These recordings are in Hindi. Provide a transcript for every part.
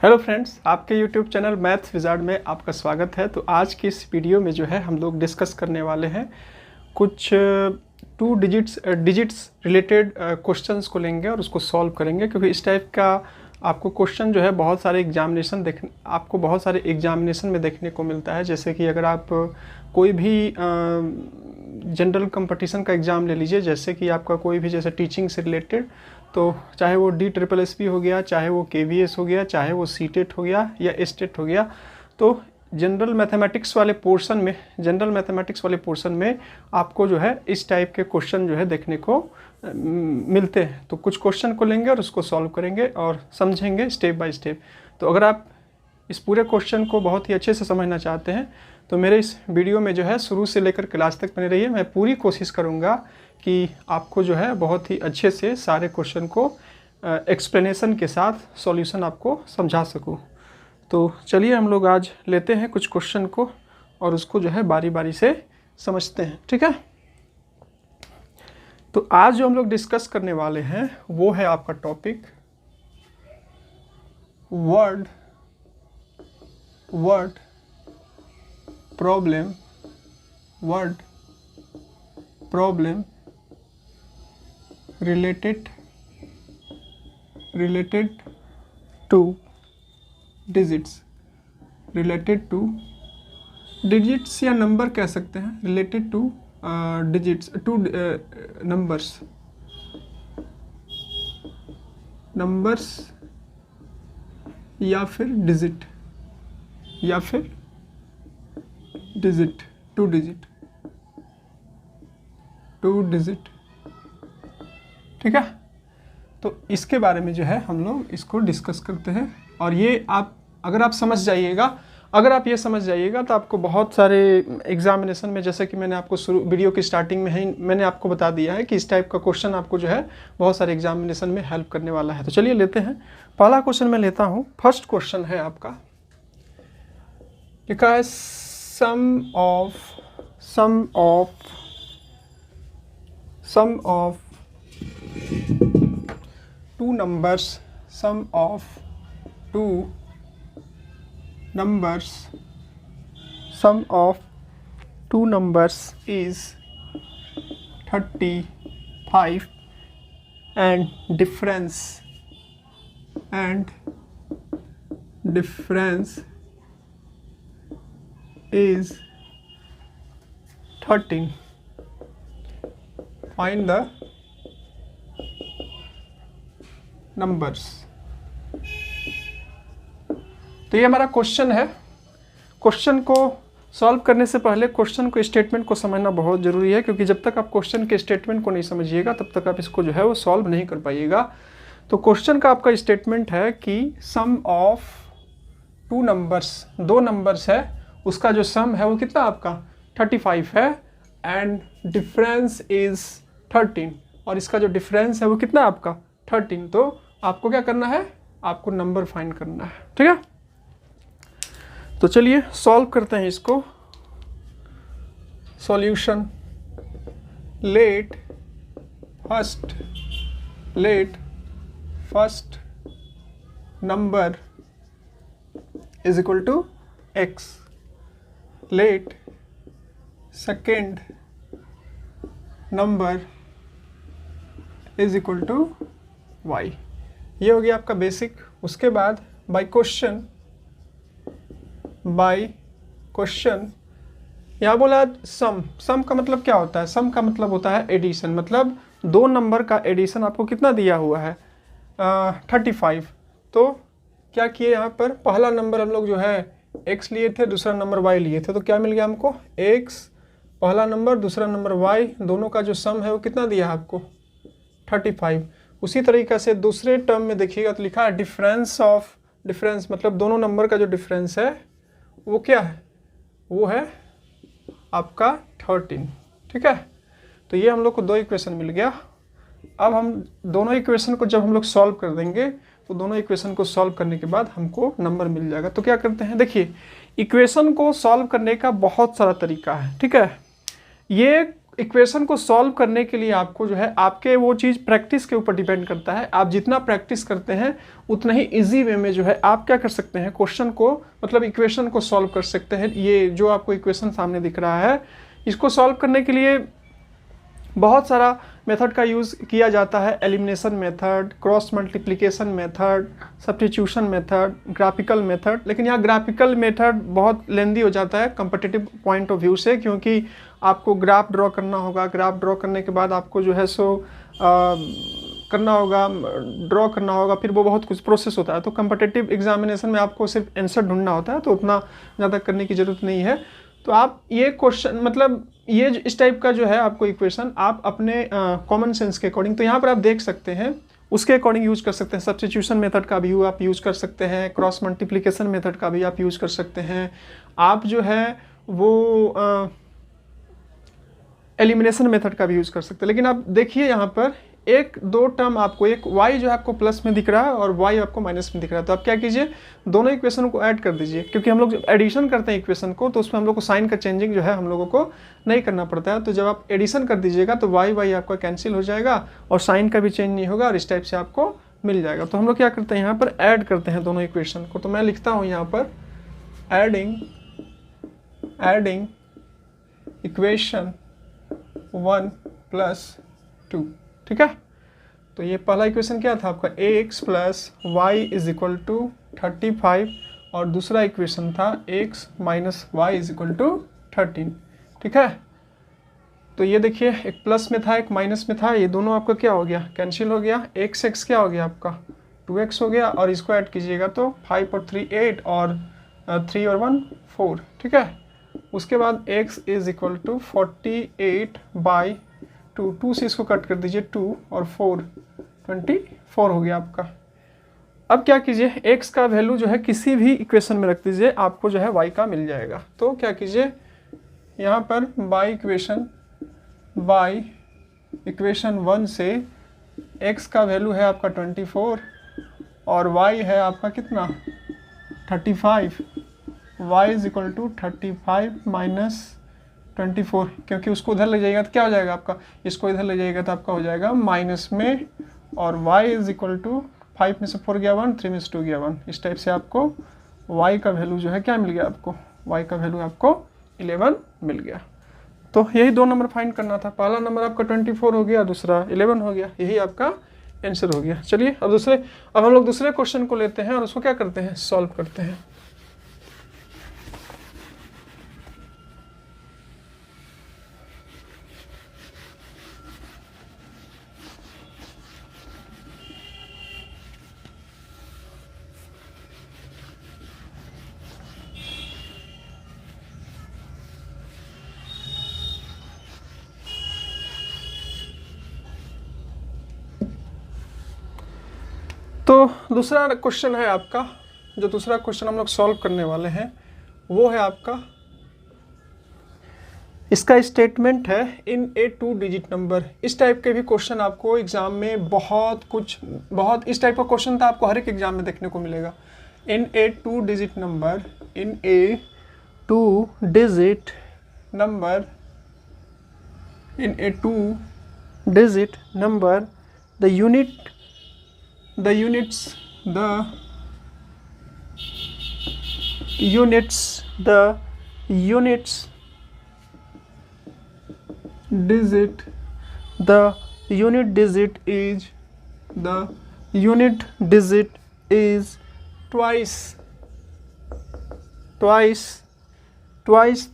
हेलो फ्रेंड्स, आपके यूट्यूब चैनल मैथ्स विजार्ड में आपका स्वागत है। तो आज की इस वीडियो में जो है हम लोग डिस्कस करने वाले हैं कुछ टू डिजिट्स रिलेटेड क्वेश्चंस को लेंगे और उसको सॉल्व करेंगे, क्योंकि इस टाइप का आपको क्वेश्चन जो है बहुत सारे एग्जामिनेशन में देखने को मिलता है। जैसे कि अगर आप कोई भी जनरल कंपटीशन का एग्ज़ाम ले लीजिए, जैसे कि आपका कोई भी जैसे टीचिंग से रिलेटेड, तो चाहे वो DSSS हो गया, चाहे वो KVS हो गया, चाहे वो CTET हो गया या STET हो गया, तो जनरल मैथमेटिक्स वाले पोर्शन में आपको जो है इस टाइप के क्वेश्चन जो है देखने को मिलते हैं। तो कुछ क्वेश्चन को लेंगे और उसको सॉल्व करेंगे और समझेंगे स्टेप बाय स्टेप। तो अगर आप इस पूरे क्वेश्चन को बहुत ही अच्छे से समझना चाहते हैं तो मेरे इस वीडियो में जो है शुरू से लेकर के लास्ट तक बने रहिए। मैं पूरी कोशिश करूँगा कि आपको जो है बहुत ही अच्छे से सारे क्वेश्चन को एक्सप्लेनेशन के साथ सॉल्यूशन आपको समझा सकूं। तो चलिए हम लोग आज लेते हैं कुछ क्वेश्चन को और उसको जो है बारी बारी से समझते हैं, ठीक है। तो आज जो हम लोग डिस्कस करने वाले हैं वो है आपका topic word problem related to digits या नंबर कह सकते हैं, related to digits to numbers या फिर digit two digit, ठीक है। तो इसके बारे में जो है हम लोग इसको डिस्कस करते हैं। और ये अगर आप ये समझ जाइएगा तो आपको बहुत सारे एग्जामिनेशन में, जैसे कि मैंने आपको वीडियो की स्टार्टिंग में ही मैंने आपको बता दिया है कि इस टाइप का क्वेश्चन आपको जो है बहुत सारे एग्जामिनेशन में हेल्प करने वाला है। तो चलिए लेते हैं। पहला क्वेश्चन मैं लेता हूँ। फर्स्ट क्वेश्चन है आपका, लिखा है सम of two numbers is 35 and difference is 13. Find the numbers. तो ये हमारा क्वेश्चन है। क्वेश्चन को सॉल्व करने से पहले क्वेश्चन को स्टेटमेंट को समझना बहुत ज़रूरी है, क्योंकि जब तक आप क्वेश्चन के स्टेटमेंट को नहीं समझिएगा तब तक आप इसको जो है वो सॉल्व नहीं कर पाइएगा। तो क्वेश्चन का आपका स्टेटमेंट है कि सम ऑफ दो नंबर्स है, उसका जो सम है वो कितना आपका 35 है एंड डिफरेंस इज 13, और इसका जो डिफरेंस है वो कितना आपका 13। तो आपको क्या करना है, आपको नंबर फाइंड करना है, ठीक है। तो चलिए सॉल्व करते हैं इसको। Solution, let first number is equal to x, let second number is equal to y। ये हो गया आपका बेसिक। उसके बाद बाय क्वेश्चन यहाँ बोला सम का मतलब क्या होता है? सम का मतलब होता है एडिशन, मतलब दो नंबर का एडिशन आपको कितना दिया हुआ है 35। तो क्या किए यहाँ पर, पहला नंबर हम लोग जो है x लिए थे, दूसरा नंबर y लिए थे, तो क्या मिल गया हमको x पहला नंबर, दूसरा नंबर y, दोनों का जो सम है वो कितना दिया है आपको 35। उसी तरीक़े से दूसरे टर्म में देखिएगा तो लिखा है डिफरेंस मतलब दोनों नंबर का जो डिफरेंस है वो क्या है, वो है आपका 13, ठीक है। तो ये हम लोग को दो इक्वेशन मिल गया। अब हम दोनों इक्वेशन को जब हम लोग सॉल्व कर देंगे तो दोनों इक्वेशन को सॉल्व करने के बाद हमको नंबर मिल जाएगा। तो क्या करते हैं, देखिए इक्वेशन को सॉल्व करने का बहुत सारा तरीका है, ठीक है। ये इक्वेशन को सॉल्व करने के लिए आपको जो है आपके वो चीज़ प्रैक्टिस के ऊपर डिपेंड करता है। आप जितना प्रैक्टिस करते हैं उतना ही इजी वे में जो है आप क्या कर सकते हैं, क्वेश्चन को मतलब इक्वेशन को सॉल्व कर सकते हैं। ये जो आपको इक्वेशन सामने दिख रहा है, इसको सॉल्व करने के लिए बहुत सारा मेथड का यूज़ किया जाता है। Elimination method, cross multiplication method, substitution method, graphical method. लेकिन यहाँ ग्राफिकल मेथड बहुत लेंदी हो जाता है कम्पिटिटिव पॉइंट ऑफ व्यू से, क्योंकि आपको ग्राफ ड्रॉ करना होगा। ग्राफ ड्रॉ करने के बाद आपको जो है सो करना होगा, ड्रॉ करना होगा, फिर वो बहुत कुछ प्रोसेस होता है। तो कम्पिटिटिव एग्जामिनेशन में आपको सिर्फ आंसर ढूंढना होता है, तो उतना ज़्यादा करने की ज़रूरत नहीं है। तो आप ये क्वेश्चन मतलब ये इस टाइप का जो है आपको इक्वेशन आप अपने कॉमन सेंस के अकॉर्डिंग, तो यहाँ पर आप देख सकते हैं उसके अकॉर्डिंग यूज़ कर सकते हैं। सब्स्टिट्यूशन मेथड का भी आप यूज़ कर सकते हैं, क्रॉस मल्टीप्लिकेशन मेथड का भी आप यूज़ कर सकते हैं। आप जो है वो एलिमिनेशन मेथड का भी यूज़ कर सकते हैं। लेकिन आप देखिए यहाँ पर एक दो टर्म आपको, एक y जो है आपको प्लस में दिख रहा है और y आपको माइनस में दिख रहा है। तो आप क्या कीजिए, दोनों इक्वेशन को ऐड कर दीजिए, क्योंकि हम लोग जब एडिशन करते हैं इक्वेशन को तो उसमें हम लोग को साइन का चेंजिंग जो है हम लोगों को नहीं करना पड़ता है। तो जब आप एडिशन कर दीजिएगा तो y आपका कैंसिल हो जाएगा और साइन का भी चेंज नहीं होगा और इस टाइप से आपको मिल जाएगा। तो हम लोग क्या करते हैं, यहाँ पर ऐड करते हैं दोनों इक्वेशन को। तो मैं लिखता हूँ यहाँ पर एडिंग इक्वेशन 1 + 2, ठीक है। तो ये पहला इक्वेशन क्या था आपका, ax + y = 35 और दूसरा इक्वेशन था x - y = 13, ठीक है। तो ये देखिए एक प्लस में था एक माइनस में था, ये दोनों आपका क्या हो गया, कैंसिल हो गया। x क्या हो गया आपका 2x हो गया और इसको ऐड कीजिएगा तो 5 और 3 8 और 3 और 1 4, ठीक है। उसके बाद x = 48/2, 2 से इसको कट कर दीजिए 2 और 4 24 हो गया आपका। अब क्या कीजिए, x का वैल्यू जो है किसी भी इक्वेशन में रख दीजिए, आपको जो है y का मिल जाएगा। तो क्या कीजिए यहाँ पर y इक्वेशन 1 से x का वैल्यू है आपका 24 और y है आपका कितना 35, y = 35 - 24, क्योंकि उसको उधर ले जाएगा तो क्या हो जाएगा आपका, इसको इधर ले जाएगा तो आपका हो जाएगा माइनस में, और y = 5 में से 4 गया 1, 3 में से 2 गया 1। इस टाइप से आपको y का वैल्यू जो है क्या मिल गया आपको, y का वैल्यू आपको 11 मिल गया। तो यही दो नंबर फाइंड करना था। पहला नंबर आपका 24 हो गया, दूसरा 11 हो गया, यही आपका आंसर हो गया। चलिए अब हम लोग दूसरे क्वेश्चन को लेते हैं और उसको क्या करते हैं, सॉल्व करते हैं। तो दूसरा क्वेश्चन है आपका, जो दूसरा क्वेश्चन हम लोग सॉल्व करने वाले हैं वो है आपका, इसका स्टेटमेंट है इन ए 2 डिजिट नंबर। इस टाइप के भी क्वेश्चन आपको एग्जाम में बहुत इस टाइप का क्वेश्चन तो आपको हर एक एग्जाम में देखने को मिलेगा। इन ए 2 digit number, in A 2 digit number, in A 2 digit number, the units unit digit is twice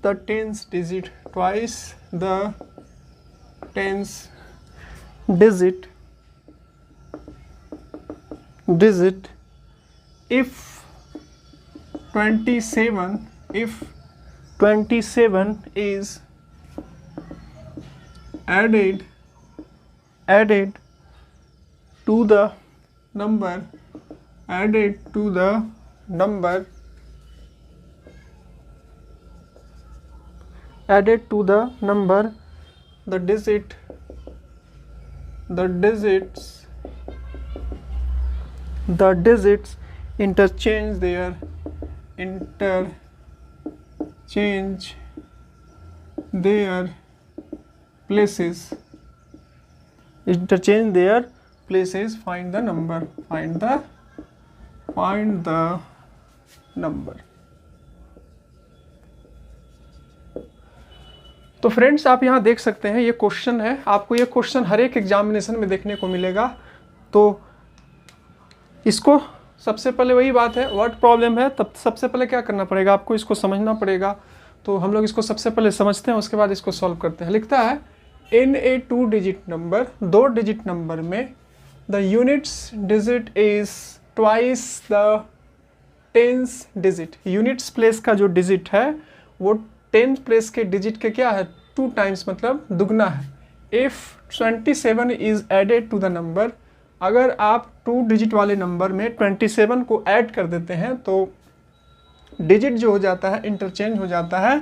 the tens digit, twice the tens digit if 27 is added to the number, the digits interchange their places, interchange their places, find the number, find the number। तो फ्रेंड्स आप यहाँ देख सकते हैं ये क्वेश्चन है, आपको ये क्वेश्चन हर एक एग्जामिनेशन में देखने को मिलेगा। तो इसको सबसे पहले वही बात है, वर्ड प्रॉब्लम है, तब सबसे पहले क्या करना पड़ेगा, आपको इसको समझना पड़ेगा। तो हम लोग इसको सबसे पहले समझते हैं, उसके बाद इसको सॉल्व करते हैं। लिखता है इन ए 2 डिजिट नंबर, 2 डिजिट नंबर में the units digit is twice the tens digit. Units place का जो डिजिट है वो 10 प्लेस के डिजिट के क्या है, 2 टाइम्स, मतलब दुगना है। If 27 is added to the number, अगर आप 2 डिजिट वाले नंबर में 27 को ऐड कर देते हैं तो डिजिट जो हो जाता है इंटरचेंज हो जाता है।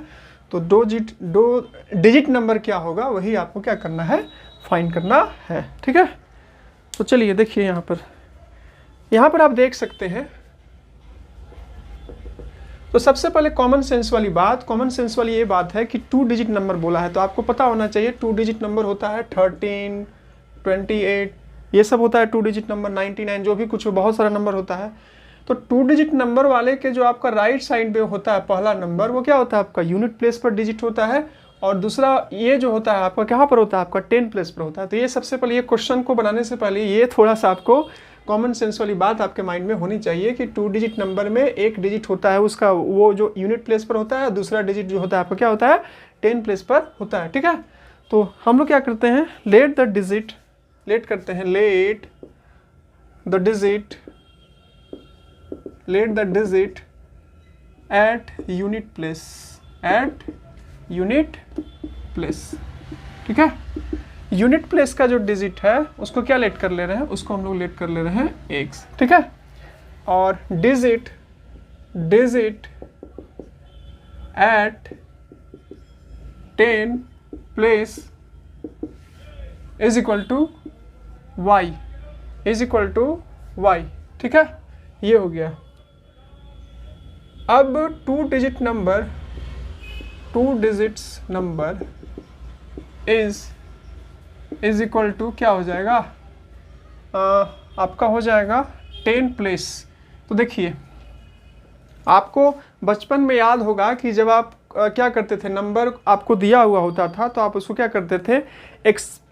तो 2 डिजिट नंबर क्या होगा वही आपको क्या करना है, फाइंड करना है। ठीक है, तो चलिए देखिए यहाँ पर आप देख सकते हैं। तो सबसे पहले कॉमन सेंस वाली ये बात है कि 2 डिजिट नंबर बोला है तो आपको पता होना चाहिए 2 डिजिट नंबर होता है 13, 28, ये सब होता है 2 डिजिट नंबर, 99, जो भी कुछ बहुत सारा नंबर होता है। तो 2 डिजिट नंबर वाले के जो आपका राइट साइड पे होता है पहला नंबर, वो क्या होता है आपका यूनिट प्लेस पर डिजिट होता है, और दूसरा ये जो होता है आपका कहाँ पर होता है, आपका 10 प्लेस पर होता है। तो ये सबसे पहले ये क्वेश्चन को बनाने से पहले ये थोड़ा सा आपको कॉमन सेंस वाली बात आपके माइंड में होनी चाहिए कि 2 डिजिट नंबर में एक डिजिट होता है उसका वो जो यूनिट प्लेस पर होता है, दूसरा डिजिट जो होता है आपका क्या होता है 10 प्लेस पर होता है। ठीक है, तो हम लोग क्या करते हैं, let the digit at unit place. ठीक है, यूनिट प्लेस का जो डिजिट है उसको क्या लेट कर ले रहे हैं, उसको हम लोग लेट कर ले रहे हैं x। ठीक है, और digit at 10 place is equal to y। ठीक है, ये हो गया। अब 2 digits number is equal to क्या हो जाएगा, आपका हो जाएगा 10 प्लेस। तो देखिए आपको बचपन में याद होगा कि जब आप क्या करते थे, नंबर आपको दिया हुआ होता था तो आप उसको क्या करते थे,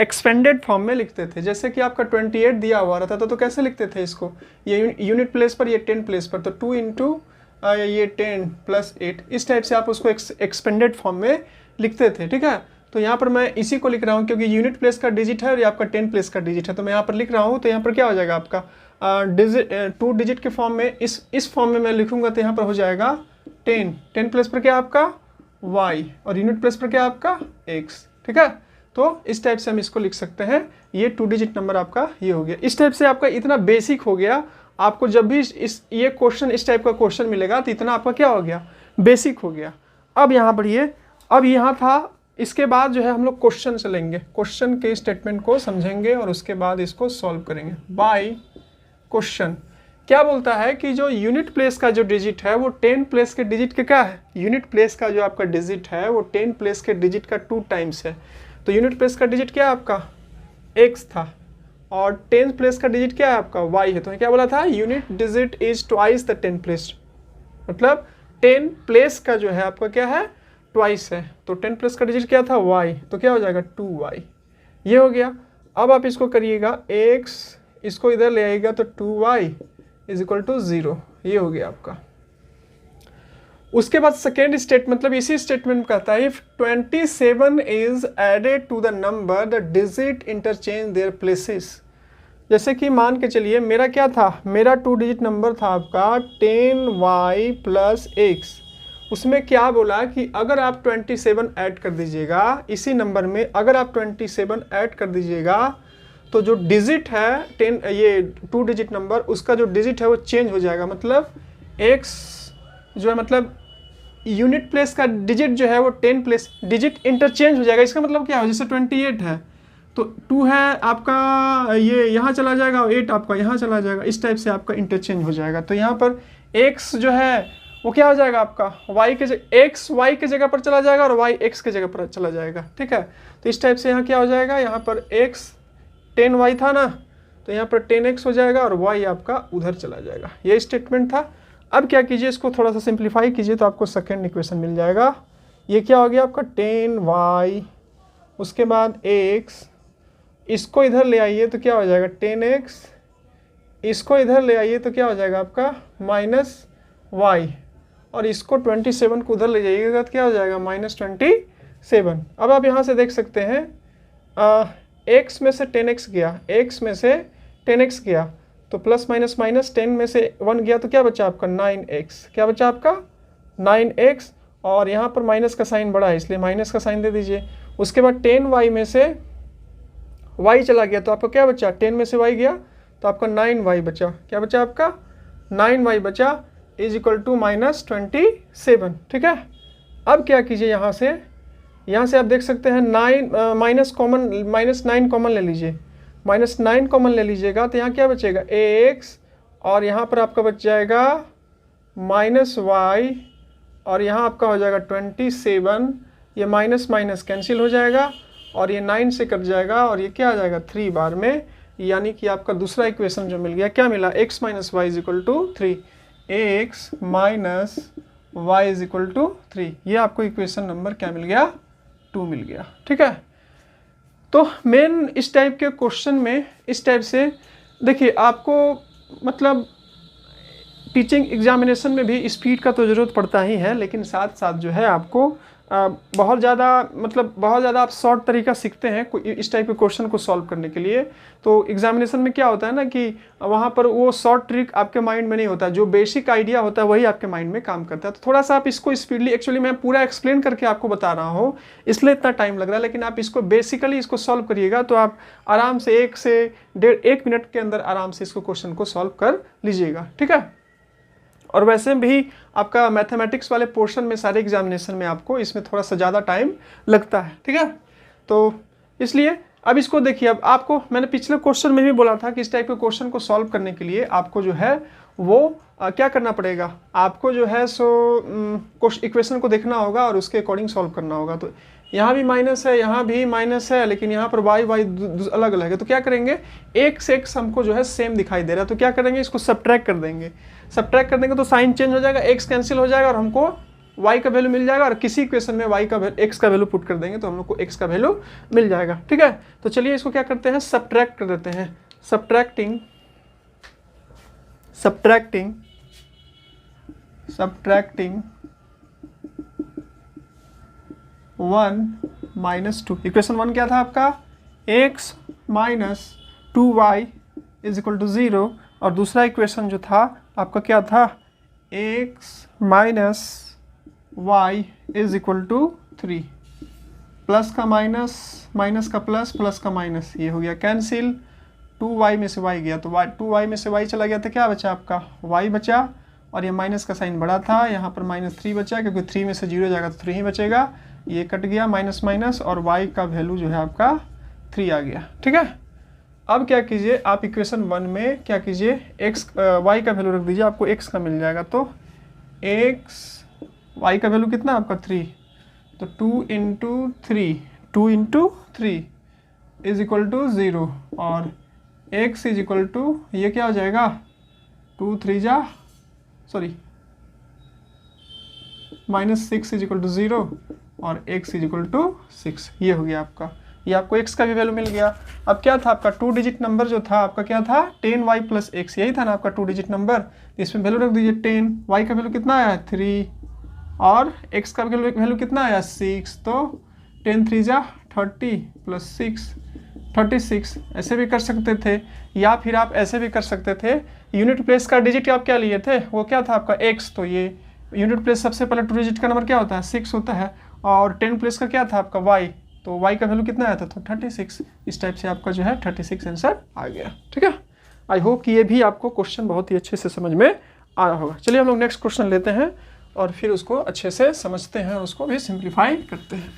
एक्सपेंडेड फॉर्म में लिखते थे। जैसे कि आपका 28 दिया हुआ रहता था तो कैसे लिखते थे इसको, ये यूनिट प्लेस पर, ये 10 प्लेस पर, तो 2 इंटू ये 10 प्लस 8, इस टाइप से आप उसको एक्सपेंडेड फॉर्म में लिखते थे। ठीक है, तो यहाँ पर मैं इसी को लिख रहा हूँ क्योंकि यूनिट प्लेस का डिजिट है और ये आपका 10 प्लेस का डिजिट है, तो मैं यहाँ पर लिख रहा हूँ। तो यहाँ पर क्या हो जाएगा आपका 2 डिजिट के फॉर्म में, इस फॉर्म में मैं लिखूंगा तो यहाँ पर हो जाएगा 10 प्लेस पर क्या आपका y और यूनिट प्लेस पर क्या आपका x। ठीक है, तो इस टाइप से हम इसको लिख सकते हैं। ये 2 डिजिट नंबर आपका ये हो गया। इस टाइप से आपका इतना बेसिक हो गया, आपको जब भी ये क्वेश्चन इस टाइप का क्वेश्चन मिलेगा तो इतना आपका क्या हो गया, बेसिक हो गया। अब यहाँ बढ़िए, अब यहाँ था, इसके बाद जो है हम लोग क्वेश्चन से लेंगे, क्वेश्चन के स्टेटमेंट को समझेंगे और उसके बाद इसको सॉल्व करेंगे बाय क्वेश्चन। क्या बोलता है कि जो यूनिट प्लेस का जो डिजिट है वो 10 प्लेस के डिजिट के क्या है, यूनिट प्लेस का जो आपका डिजिट है वो 10 प्लेस के डिजिट का 2 टाइम्स है। तो यूनिट प्लेस का डिजिट क्या है आपका x था और 10 प्लेस का डिजिट क्या है आपका y है। तो क्या बोला था, unit digit is twice the 10 place, मतलब 10 प्लेस का जो है आपका क्या है ट्वाइस है। तो 10 प्लेस का डिजिट क्या था y, तो क्या हो जाएगा 2y, ये हो गया। अब आप इसको करिएगा x, इसको इधर ले आएगा तो 2y इज इक्वल टू 0, ये हो गया आपका। उसके बाद सेकेंड स्टेट, मतलब इसी स्टेटमेंट में कहता है if 27 is added to the number the digit interchange their places. जैसे कि मान के चलिए मेरा क्या था, मेरा 2 डिजिट नंबर था आपका 10y प्लस x। उसमें क्या बोला कि अगर आप 27 ऐड कर दीजिएगा इसी नंबर में, अगर आप 27 ऐड कर दीजिएगा तो जो डिजिट है 10, ये 2 डिजिट नंबर, उसका जो डिजिट है वो चेंज हो जाएगा। मतलब x जो है, मतलब यूनिट प्लेस का डिजिट जो है वो 10 प्लेस डिजिट इंटरचेंज हो जाएगा। इसका मतलब क्या हो, जैसे 28 है तो 2 है आपका, ये यहाँ चला जाएगा, 8 आपका यहाँ चला जाएगा, इस टाइप से आपका इंटरचेंज हो जाएगा। तो यहाँ पर x जो है वो क्या हो जाएगा आपका x y के जगह पर चला जाएगा और y x के जगह पर चला जाएगा, ठीक है। तो इस टाइप से यहाँ क्या हो जाएगा, यहाँ पर x 10y था ना, तो यहाँ पर 10x हो जाएगा और y आपका उधर चला जाएगा। ये स्टेटमेंट था। अब क्या कीजिए, इसको थोड़ा सा सिंप्लीफाई कीजिए तो आपको सेकेंड इक्वेशन मिल जाएगा। ये क्या हो गया आपका 10y, उसके बाद x, इसको इधर ले आइए तो क्या हो जाएगा 10x, इसको इधर ले आइए तो क्या हो जाएगा आपका -y, और इसको 27 को उधर ले जाइएगा तो क्या हो जाएगा -27। अब आप यहाँ से देख सकते हैं x में से 10x गया, x में से 10x गया तो प्लस माइनस माइनस 10 में से 1 गया तो क्या बचा आपका 9x, क्या बचा आपका 9x, और यहाँ पर माइनस का साइन बड़ा है इसलिए माइनस का साइन दे दीजिए। उसके बाद 10y में से y चला गया तो आपका क्या बचा, 10 में से y गया तो आपका 9y बचा, क्या बचा आपका 9y बचा इज इक्वल टू -27, ठीक है। अब क्या कीजिए, यहाँ से आप देख सकते हैं -9 कॉमन ले लीजिए, -9 कॉमन ले लीजिएगा तो यहाँ क्या बचेगा x, और यहाँ पर आपका बच जाएगा -y, और यहाँ आपका हो जाएगा 27, ये माइनस माइनस कैंसिल हो जाएगा और ये 9 से कट जाएगा और ये क्या आ जाएगा 3 बार में, यानी कि आपका दूसरा इक्वेशन जो मिल गया क्या मिला, x minus y is equal to 3, x minus y is equal to 3। ये आपको इक्वेशन नंबर क्या मिल गया 2 मिल गया, ठीक है। तो मेन इस टाइप के क्वेश्चन में इस टाइप से देखिए, आपको मतलब टीचिंग एग्जामिनेशन में भी स्पीड का तो ज़रूरत पड़ता ही है, लेकिन साथ साथ जो है आपको बहुत ज़्यादा आप शॉर्ट तरीका सीखते हैं इस टाइप के क्वेश्चन को सॉल्व करने के लिए। तो एग्जामिनेशन में क्या होता है ना कि वहाँ पर वो शॉर्ट ट्रिक आपके माइंड में नहीं होता, जो बेसिक आइडिया होता है वही आपके माइंड में काम करता है। तो थोड़ा सा आप इसको स्पीडली, एक्चुअली मैं पूरा एक्सप्लेन करके आपको बता रहा हूँ इसलिए इतना टाइम लग रहा है, लेकिन आप इसको बेसिकली इसको सॉल्व करिएगा तो आप आराम से 1 से 1.5 मिनट के अंदर आराम से इसको क्वेश्चन को सॉल्व कर लीजिएगा, ठीक है। और वैसे भी आपका मैथमेटिक्स वाले पोर्शन में सारे एग्जामिनेशन में आपको इसमें थोड़ा सा ज़्यादा टाइम लगता है, ठीक है। तो इसलिए अब इसको देखिए, अब आपको मैंने पिछले क्वेश्चन में भी बोला था कि इस टाइप के क्वेश्चन को सॉल्व करने के लिए आपको जो है वो क्या करना पड़ेगा, आपको जो है सो इक्वेशन को देखना होगा और उसके अकॉर्डिंग सॉल्व करना होगा। तो यहाँ भी माइनस है, यहाँ भी माइनस है, लेकिन यहाँ पर वाई अलग अलग है, तो क्या करेंगे एक से एक हमको जो है सेम दिखाई दे रहा है, तो क्या करेंगे इसको सब्ट्रैक्ट कर देंगे। सब्ट्रैक्ट कर देंगे तो साइन चेंज हो जाएगा, एक्स कैंसिल हो जाएगा और हमको y का वैल्यू मिल जाएगा, और किसी इक्वेशन में x का वैल्यू पुट कर देंगे तो हम लोग को x का वैल्यू मिल जाएगा, ठीक है। तो चलिए इसको क्या करते हैं, सब्ट्रैक्ट कर देते हैं। सब्ट्रैक्टिंग 1 - 2, इक्वेशन 1 क्या था आपका x minus 2y is equal to 0, और दूसरा इक्वेशन जो था आपका क्या था x minus y is equal to 3, plus का माइनस, माइनस का प्लस, प्लस का माइनस, ये हो गया कैंसिल, 2y में से y गया तो 2y में से y चला गया तो क्या बचा आपका y बचा, और ये माइनस का साइन बड़ा था, यहाँ पर -3 बचा क्योंकि 3 में से 0 जाएगा तो 3 ही बचेगा, ये कट गया माइनस माइनस, और y का वैल्यू जो है आपका 3 आ गया, ठीक है। अब क्या कीजिए, आप इक्वेशन 1 में क्या कीजिए y का वैल्यू रख दीजिए, आपको x का मिल जाएगा। तो y का वैल्यू कितना आपका 3, तो 2 इंटू 3 इज इक्वल टू 0, और x इज इक्वल टू ये क्या हो जाएगा -6 इज इक्वल टू 0 और x इज इक्वल टू 6, ये हो गया आपका। ये आपको x का भी वैल्यू मिल गया। अब क्या था आपका 2 डिजिट नंबर जो था आपका क्या था 10y प्लस x, यही था ना आपका 2 डिजिट नंबर। इसमें वैल्यू रख दीजिए 10, y का वैल्यू कितना आया 3, और x का वैल्यू कितना आया 6, तो 10 3 जा 30 प्लस 6 36। ऐसे भी कर सकते थे, या फिर आप ऐसे भी कर सकते थे, यूनिट प्लेस का डिजिट आप क्या लिए थे, वो क्या था आपका x, तो ये यूनिट प्लेस सबसे पहले 2 डिजिट का नंबर क्या होता है 6 होता है, और 10 प्लेस का क्या था आपका y, तो y का वैल्यू कितना आया था तो 36। इस टाइप से आपका जो है 36 आंसर आ गया, ठीक है। आई होप कि ये भी आपको क्वेश्चन बहुत ही अच्छे से समझ में आ रहा होगा। चलिए हम लोग नेक्स्ट क्वेश्चन लेते हैं और फिर उसको अच्छे से समझते हैं और उसको भी सिंप्लीफाई करते हैं।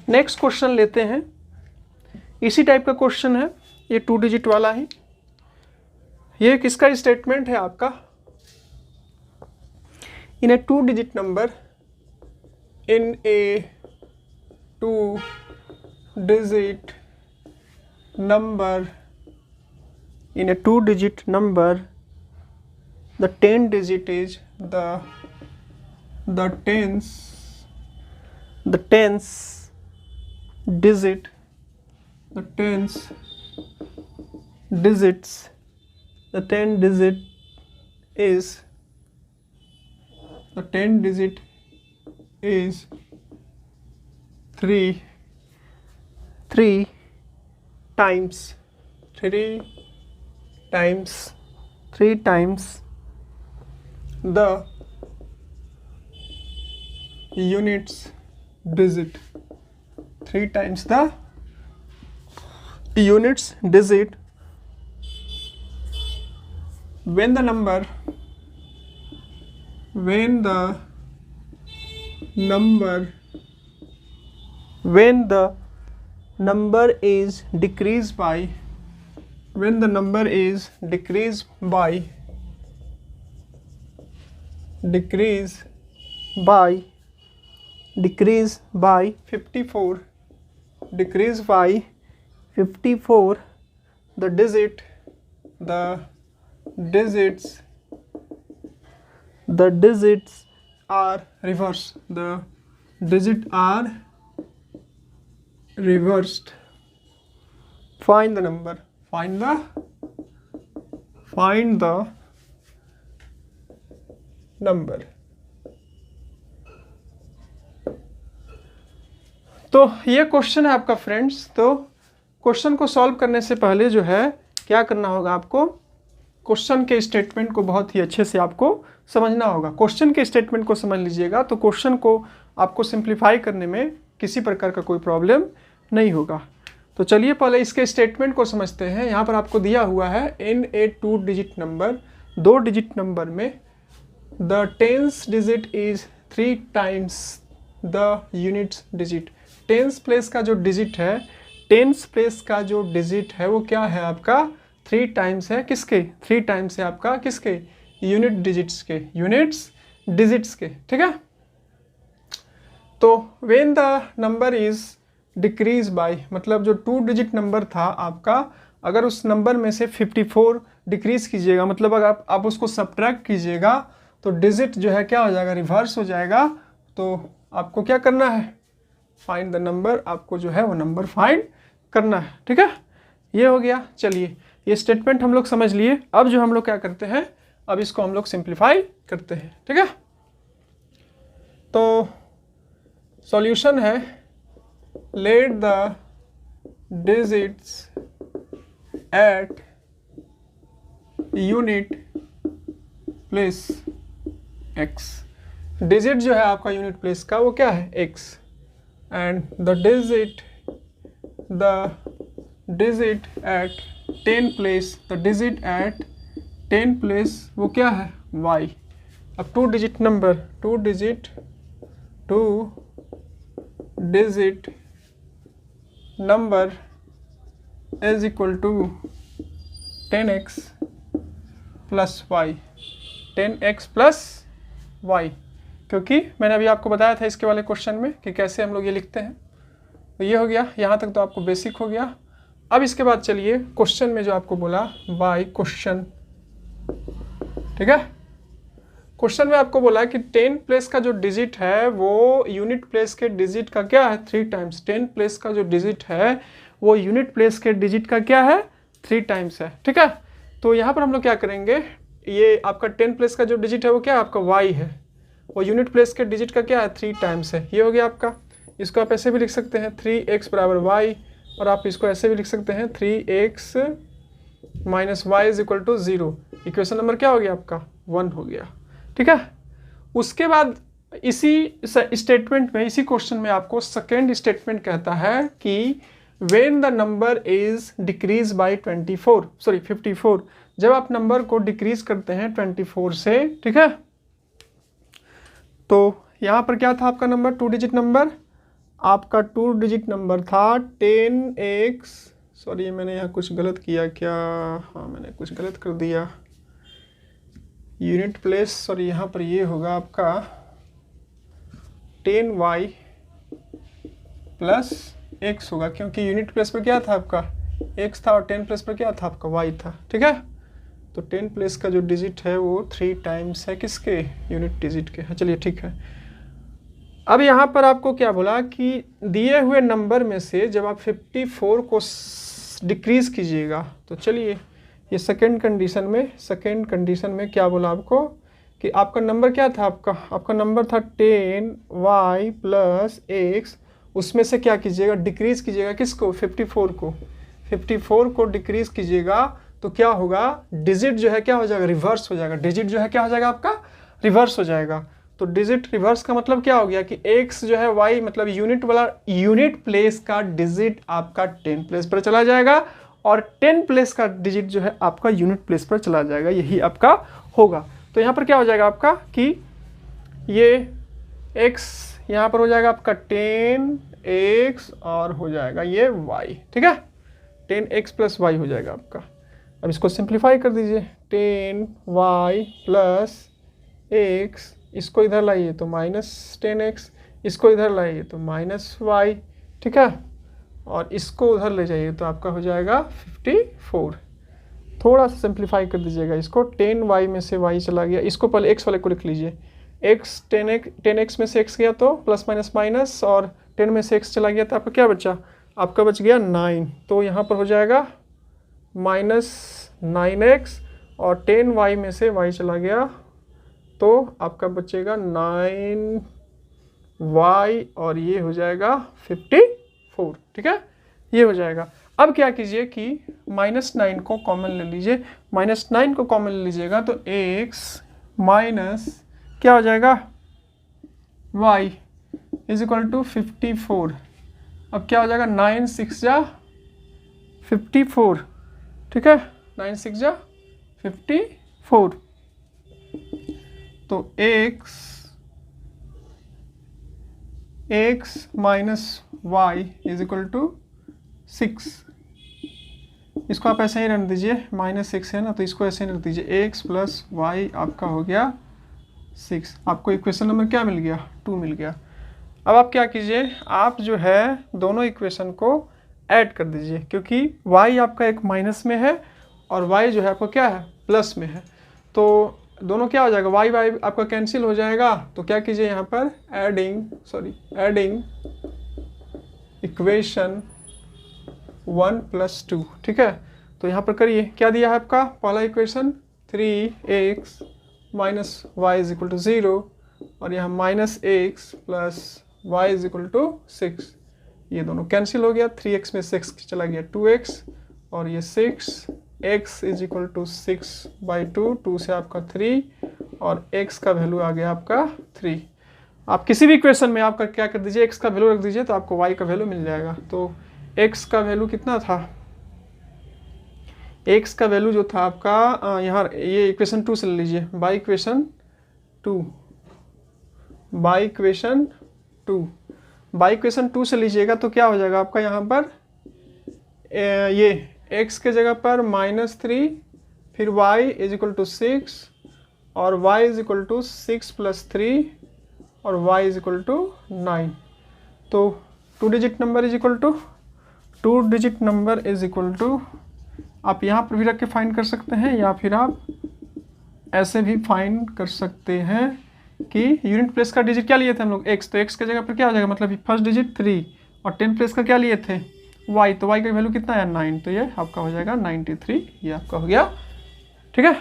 नेक्स्ट क्वेश्चन लेते हैं, इसी टाइप का क्वेश्चन है, ये 2 डिजिट वाला ही। ये किसका स्टेटमेंट है आपका, इन ए 2 digit number, in A 2 digit number, in a 2 digit number, the 10 digit is the tens digit, the 10 digits, the 10 digit is, the 10 digit is 3 times 3 times the units digit, 3 times the units digit, when the number is decreased by, when the number is decreased by 54, the digits are reversed, the digits are reversed. Find the number, find the number. तो ये क्वेश्चन है आपका फ्रेंड्स। तो क्वेश्चन को सॉल्व करने से पहले जो है क्या करना होगा, आपको क्वेश्चन के स्टेटमेंट को बहुत ही अच्छे से आपको समझना होगा। क्वेश्चन के स्टेटमेंट को समझ लीजिएगा तो क्वेश्चन को आपको सिंप्लीफाई करने में किसी प्रकार का कोई प्रॉब्लम नहीं होगा। तो चलिए पहले इसके स्टेटमेंट को समझते हैं। यहाँ पर आपको दिया हुआ है इन ए 2 डिजिट नंबर, 2 डिजिट नंबर में the tens digit is 3 times the units digit. Tens place का जो डिजिट है, टेंस प्लेस का जो डिजिट है वो क्या है आपका 3 टाइम्स है, किसके 3 टाइम्स है आपका किसके, यूनिट डिजिट्स के, यूनिट्स डिजिट्स के, ठीक है। तो when the number is decrease by, मतलब जो 2 डिजिट नंबर था आपका, अगर उस नंबर में से 54 डिक्रीज कीजिएगा, मतलब अगर आप उसको सब्ट्रैक्ट कीजिएगा तो डिजिट जो है क्या हो जाएगा, रिवर्स हो जाएगा। तो आपको क्या करना है, फाइंड द नंबर, आपको जो है वो नंबर फाइंड करना है, ठीक है। ये हो गया। चलिए ये स्टेटमेंट हम लोग समझ लिए। अब जो हम लोग क्या करते हैं, अब इसको हम लोग सिंप्लीफाई करते हैं, ठीक है। तो सॉल्यूशन है, let the digits at unit place x, digit जो है आपका यूनिट प्लेस का वो क्या है x, and the digit at 10 place, the digit at 10 place वो क्या है y। अब 2 digit number, 2 digit number is equal to 10x plus y, 10x plus y, क्योंकि मैंने अभी आपको बताया था इसके वाले क्वेश्चन में कि कैसे हम लोग ये लिखते हैं। तो ये हो गया, यहाँ तक तो आपको बेसिक हो गया। अब इसके बाद चलिए क्वेश्चन में जो आपको बोला y क्वेश्चन, ठीक है। क्वेश्चन में आपको बोला कि 10 प्लेस का जो डिजिट है वो यूनिट प्लेस के डिजिट का क्या है 3 टाइम्स। 10 प्लेस का जो डिजिट है वो यूनिट प्लेस के डिजिट का क्या है 3 टाइम्स है, ठीक है। तो यहाँ पर हम लोग क्या करेंगे, ये आपका 10 प्लेस का जो डिजिट है वो क्या है आपका y है, वो यूनिट प्लेस के डिजिट का क्या है 3 टाइम्स है। ये हो गया आपका। इसको आप ऐसे भी लिख सकते हैं 3x बराबर y, और आप इसको ऐसे भी लिख सकते हैं 3x minus y is equal to 0। Equation number क्या हो गया आपका 1 हो गया, ठीक है। उसके बाद इसी स्टेटमेंट में, इसी क्वेश्चन में आपको सेकेंड स्टेटमेंट कहता है कि when the number is decrease by 54, जब आप नंबर को डिक्रीज करते हैं 24 से, ठीक है। तो यहाँ पर क्या था आपका नंबर 2 डिजिट नंबर, आपका 2 डिजिट नंबर था 10x, सॉरी मैंने यहाँ कुछ गलत किया क्या, हाँ मैंने कुछ गलत कर दिया, यूनिट प्लेस, सॉरी यहाँ पर ये होगा आपका 10y प्लस x होगा, क्योंकि यूनिट प्लेस पर क्या था आपका x था और 10 प्लेस पर क्या था आपका y था, ठीक है। तो 10 प्लेस का जो डिजिट है वो 3 टाइम्स है किसके, यूनिट डिजिट के। चलिए ठीक है। अब यहाँ पर आपको क्या बोला कि दिए हुए नंबर में से जब आप 54 को डिक्रीज कीजिएगा, तो चलिए ये सेकंड कंडीशन में क्या बोला आपको कि आपका नंबर क्या था, आपका नंबर था 10y प्लस x, उसमें से क्या कीजिएगा, डिक्रीज कीजिएगा किसको, 54 को डिक्रीज कीजिएगा, तो क्या होगा, डिजिट जो है क्या हो जाएगा, रिवर्स हो जाएगा, डिजिट जो है क्या हो जाएगा आपका, रिवर्स हो जाएगा। तो डिजिट रिवर्स का मतलब क्या हो गया कि x जो है y मतलब यूनिट वाला यूनिट प्लेस का डिजिट आपका 10 प्लेस पर चला जाएगा और 10 प्लेस का डिजिट जो है आपका यूनिट प्लेस पर चला जाएगा, यही आपका होगा। तो यहाँ पर क्या हो जाएगा आपका कि ये x यहाँ पर हो जाएगा आपका 10x और हो जाएगा ये y, ठीक है, 10x प्लस y हो जाएगा आपका। अब इसको सिंप्लीफाई कर दीजिए, 10y प्लस x, इसको इधर लाइए तो माइनस 10x, इसको इधर लाइए तो माइनस y, ठीक है, और इसको उधर ले जाइए तो आपका हो जाएगा 54। थोड़ा सा सिंप्लीफाई कर दीजिएगा इसको, 10y में से y चला गया, इसको पहले x वाले को लिख लीजिए, x 10x में से x गया तो प्लस माइनस माइनस, और 10 में से x चला गया तो आपका क्या बचा, आपका बच गया 9, तो यहाँ पर हो जाएगा माइनस 9x, और 10y में से y चला गया तो आपका बचेगा 9y और ये हो जाएगा 54, ठीक है, ये हो जाएगा। अब क्या कीजिए कि -9 को कॉमन ले लीजिए, -9 को कॉमन ले लीजिएगा तो x माइनस क्या हो जाएगा y इज इक्वल टू 54। अब क्या हो जाएगा 9 6 जा 54, ठीक है, 9 6 जा 54, तो x minus y is equal to 6, इसको आप ऐसे ही रख दीजिए, -6 है ना तो इसको ऐसे ही रख दीजिए, x प्लस y आपका हो गया 6, आपको इक्वेशन नंबर क्या मिल गया, 2 मिल गया। अब आप क्या कीजिए, आप जो है दोनों इक्वेशन को ऐड कर दीजिए, क्योंकि y आपका एक माइनस में है और y जो है आपको क्या है प्लस में है, तो दोनों क्या हो जाएगा, y आपका कैंसिल हो जाएगा। तो क्या कीजिए यहाँ पर एडिंग इक्वेशन 1 प्लस 2, ठीक है, तो यहाँ पर करिए, क्या दिया है आपका पहला equation 3x minus y is equal to 0, और यहाँ -x plus y is equal to 6, ये दोनों कैंसिल हो गया, 3x में 6 चला गया 2x, और ये 6x इज इक्वल टू 6/2, 2 से आपका 3, और x का वैल्यू आ गया आपका 3। आप किसी भी इक्वेशन में आपका क्या कर दीजिए, x का वैल्यू रख दीजिए तो आपको y का वैल्यू मिल जाएगा। तो x का वैल्यू कितना था, x का वैल्यू जो था आपका यहाँ ये इक्वेशन 2 से ले लीजिए, बाई इक्वेशन 2 से लीजिएगा तो क्या हो जाएगा आपका यहाँ पर ये x के जगह पर -3, फिर y इज इक्वल टू 6, और y इज इक्वल टू 6 + 3, और y इज इक्वल टू 9। तो 2 digit number is equal to आप यहाँ पर भी रख के फाइंड कर सकते हैं, या फिर आप ऐसे भी फाइंड कर सकते हैं कि यूनिट प्लेस का डिजिट क्या लिए थे हम लोग x, तो x के जगह पर क्या हो जाएगा, मतलब फर्स्ट डिजिट 3 और 10 प्लेस का क्या लिए थे y, तो y का वैल्यू कितना है 9, तो ये आपका हो जाएगा 93, ये आपका हो गया, ठीक है।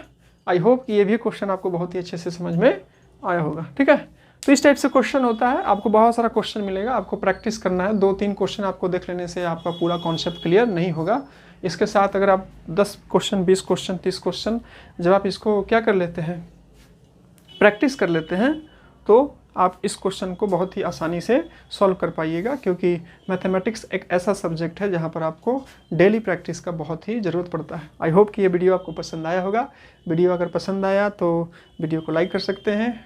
आई होप कि ये भी क्वेश्चन आपको बहुत ही अच्छे से समझ में आया होगा, ठीक है। तो इस टाइप से क्वेश्चन होता है, आपको बहुत सारा क्वेश्चन मिलेगा, आपको प्रैक्टिस करना है, 2-3 क्वेश्चन आपको देख लेने से आपका पूरा कॉन्सेप्ट क्लियर नहीं होगा। इसके साथ अगर आप 10 क्वेश्चन 20 क्वेश्चन 30 क्वेश्चन जब आप इसको क्या कर लेते हैं, प्रैक्टिस कर लेते हैं, तो आप इस क्वेश्चन को बहुत ही आसानी से सॉल्व कर पाइएगा, क्योंकि मैथमेटिक्स एक ऐसा सब्जेक्ट है जहाँ पर आपको डेली प्रैक्टिस का बहुत ही ज़रूरत पड़ता है। आई होप कि ये वीडियो आपको पसंद आया होगा। वीडियो अगर पसंद आया तो वीडियो को लाइक कर सकते हैं,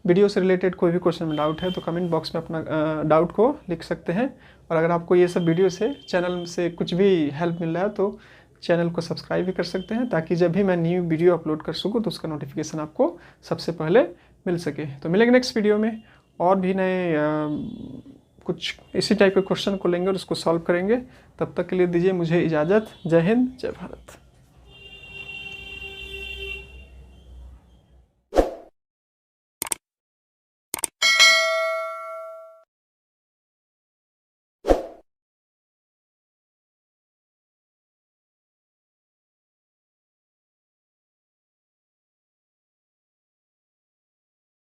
वीडियो से रिलेटेड कोई भी क्वेश्चन में डाउट है तो कमेंट बॉक्स में अपना डाउट को लिख सकते हैं। और अगर आपको ये सब वीडियो से चैनल से कुछ भी हेल्प मिल रहा है तो चैनल को सब्सक्राइब भी कर सकते हैं, ताकि जब भी मैं न्यू वीडियो अपलोड कर सकूँ तो उसका नोटिफिकेशन आपको सबसे पहले मिल सके। तो मिलेंगे नेक्स्ट वीडियो में और भी नए कुछ इसी टाइप के क्वेश्चन को लेंगे और उसको सॉल्व करेंगे। तब तक के लिए दीजिए मुझे इजाज़त। जय हिंद, जय भारत।